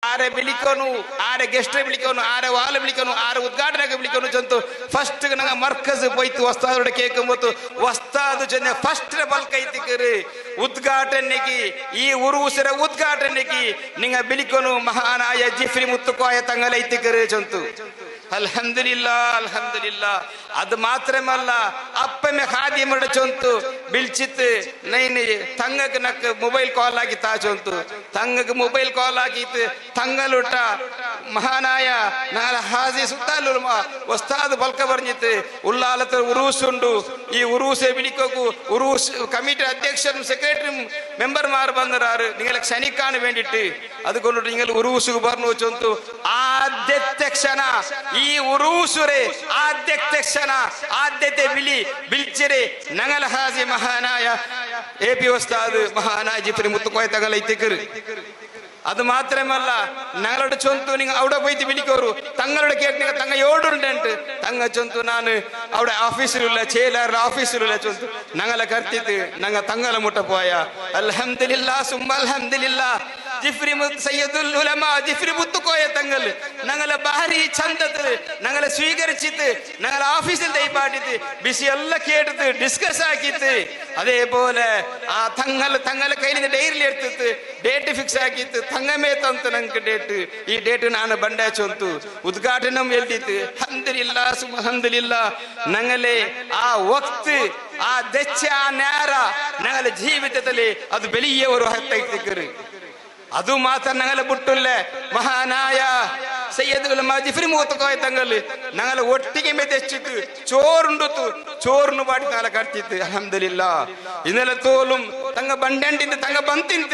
ആരെ വിളിക്കുന്നു, ആരെ ഗസ്റ്റ് വിളിക്കുന്നു, ആരെ വാല് വിളിക്കുന്നു, ആരെ ഉദ്ഘാടനക്ക് വിളിക്കുന്നു ചൊന്തു ഫസ്റ്റ് ನಂಗೆ ಮರ್ಕಜ್ പോയിട്ട് വസ്താദോടെ കേൾക്കുമ്പോൾ വസ്താദ് ചെന്ന ഫസ്റ്റ് ಬಲ್ಕೈತಿಕರು ಉದ್ಘಾಟನೆಗೆ ಈ ಉರುಸಿರ ಉದ್ಘಾಟನೆಗೆ ನಿಂಗ ಬಿಲಿಕೊನು ಮಹಾನಾಯ ಜಿಫ್ರಿ ಮುತ್ತುಕೋಯ ತಂಗಲೈತಿಕರು ಚೊಂತು ಅಲ್ಹಮ್ದುಲಿಲ್ಲಾ ಅಲ್ಹಮ್ದುಲಿಲ್ಲಾ. ಅದು ಮಾತ್ರಮಲ್ಲ ಅಪ್ಪಮೆ ಖಾದಿ ಮಡ ಚೊಂತು ಬಿಲ್ಚಿತ್ ನೈನಿ ತಂಗಕ್ಕೆ ನಕ್ ಮೊಬೈಲ್ ಕಾಲ್ ಆಗಿತ್ತ ಚೊಂತು ತಂಗಕ್ಕೆ ಮೊಬೈಲ್ ಕಾಲ್ ಆಗಿತ್ತು ತಂಗಲುಟ ಮಹಾನಾಯ ನಾಲ ಹಾಜಿ ಸುತ್ತಾಲು ವಸ್ತಾದ್ ಬಲ್ಕ ಬರ್ಜಿತ್ತು ಉಲ್ಲಾಲತ ಉರುಸುಂಡು ಈ ಉರುಸೆ ಬಿಲಿಕೋಕು ಉರುಸ್ കമ്മിറ്റി അധ്യക്ഷനും സെക്രട്ടറിയും മെമ്പർമാർ വന്നറാറ് നിങ്ങളെ ക്ഷണിക്കാൻ വേണ്ടിട്ട് അതുകൊണ്ട് നിങ്ങൾ ഉറൂസ് പറഞ്ഞു ചൊന്തു ആദ്യത്തെ ക്ഷണ ഈ ഉറൂസുരെ ആദ്യത്തെ ക്ഷണ ആദ്യത്തെ വിളിച്ചരെ ഞങ്ങൾ ഹാജി മഹാനായ AP ഉസ്താദ് മഹാനായ ജിഫ്രി മുത്തുക്കോയ തങ്ങളെത്തിക്കറ്. അത് മാത്രമല്ല ഞങ്ങളുടെ ചൊന്തു നിങ്ങൾ അവിടെ പോയിട്ട് വിളിക്കോറു തങ്ങളുടെ കേട്ട് തങ്ങ യോടുണ്ട് തങ്ങ ചൊന്തു ನಾನು അവിടെ ഓഫീസിലുള്ള ചേലാർ ഓഫീസിലുള്ള ചൊന്തു ഞങ്ങളെ കർത്തിത്ത് ഞങ്ങൾ തങ്ങളെ മുട്ട പോയ അൽഹംദുലില്ലാ സുമ്മ അൽഹംദുലില്ലാ ജിഫ്രി സയ്യിദുൽ ഉലമ ജിഫ്രി മുത്തുക്കോയ തങ്ങൾ ഞങ്ങളെ ഭാരി ചന്തത്ത് ഞങ്ങളെ സ്വീകരിച്ചിട്ട് ഞങ്ങളെ ഓഫീസിൽ ദൈപാട്ടിട്ട് ബിസി എല്ലാം കേട്ടിട്ട് ഡിസ്കസ് ആക്കിയിട്ട് അതേപോലെ ആ തങ്ങളെ കയ്യിൽ നിന്ന് ഡയറിയിൽ എടുത്തിട്ട് ഡേറ്റ് ഫിക്സ് ആക്കിയിട്ട് ತಂಗಮೇ ತಂತು ನಂಗೆ ಡೇಟ್ ಈ ಡೇಟ್ ನಾನು ಬಂಡೆ ಚೊಂತು ಉದ್ಘಾಟನೆ ಎಲ್ದಿತ್ತು ಅಲ್ಹಮ್ದುಲಿಲ್ಲಾ ಸುಬ್ಹಾನಲ್ಲಾಹ ನಂಗಲೆ ಆ ವಕ್ತ್ ಆ ದೆಚ್ಚ ಆ ನೇರ ನಂಗಲೆ ಜೀವಿತದಲ್ಲಿ ಅದು ಬೆಲಿಯವರು ಹತ್ತೈತಿಕರು. ಅದು ಮಾತ್ರ ഞങ്ങളെ ಬಿಟ್ಟುಲ್ಲ മഹാനായ സയ്യിദ് ഉലമ ജിഫ്രി മുത്തുക്കോയ തങ്ങൾ ഞങ്ങളെ ഒട്ടിಗೆ മെതെച്ചിട്ട് ചോറുണ്ടുത്തു ചോറിന് പാടി നാളെ കർത്തിത്ത് അൽഹംദുലില്ലാ. ഇന്നലെ തോലും തങ്ങ ಬಂಡೆಂಟಿಂದ തങ്ങ ಬಂತಿಂತ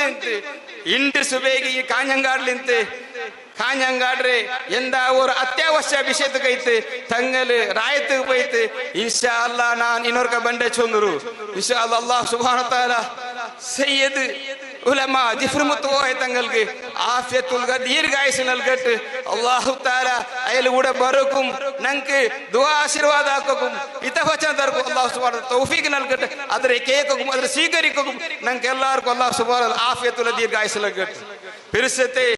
ಇಂದು ಸುಬೇಗಿ ಈ ಕಾഞ്ഞങ്ങാടിಲಿಂತೆ ಕಾഞ്ഞങ്ങാಡ್ರೆ ಎಂದ ஒரு ಅತ್ಯಾವಶ್ಯ ವಿಷಯದಕೈತೆ ತಂಗಲು ರಾಯத்துக்கு போயிட்டு ಇನ್ಶಾ ಅಲ್ಲಾಹ್ ನಾನು ಇನ್ನೊರ್ಕ ಬಂಡೆ ಚೊಂದರು ಇನ್ಶಾ ಅಲ್ಲಾಹ್ ಅಲ್ಲಾಹ್ ಸುಬ್ಹಾನಹು ತಆಲಾ ಸಯ್ಯದ್ ഉലമ ജിഫ്രി മുത്തുക്കോയ തങ്ങൾക്ക് ആഫിയത്തുൽ ദീർഘായുസ് നൽകട്ടെ. അല്ലാഹു തആല അയൽ കൂടെ ബറക്കും ഞങ്ങൾക്ക് ദുആ ആശീർവാദ ആക്കും ഇതവചന തർക്കും അല്ലാഹു സുബ്ഹാനഹു തൗഫീഖ് നൽകട്ടെ. അതിനെ കേൾക്കും അതിനെ സ്വീകരിക്കും ഞങ്ങൾക്ക് എല്ലാവർക്കും അല്ലാഹു സുബ്ഹാനഹു ആഫിയത്തുൽ ദീർഘായുസ് നൽകട്ടെ. ഫിർസത്തെ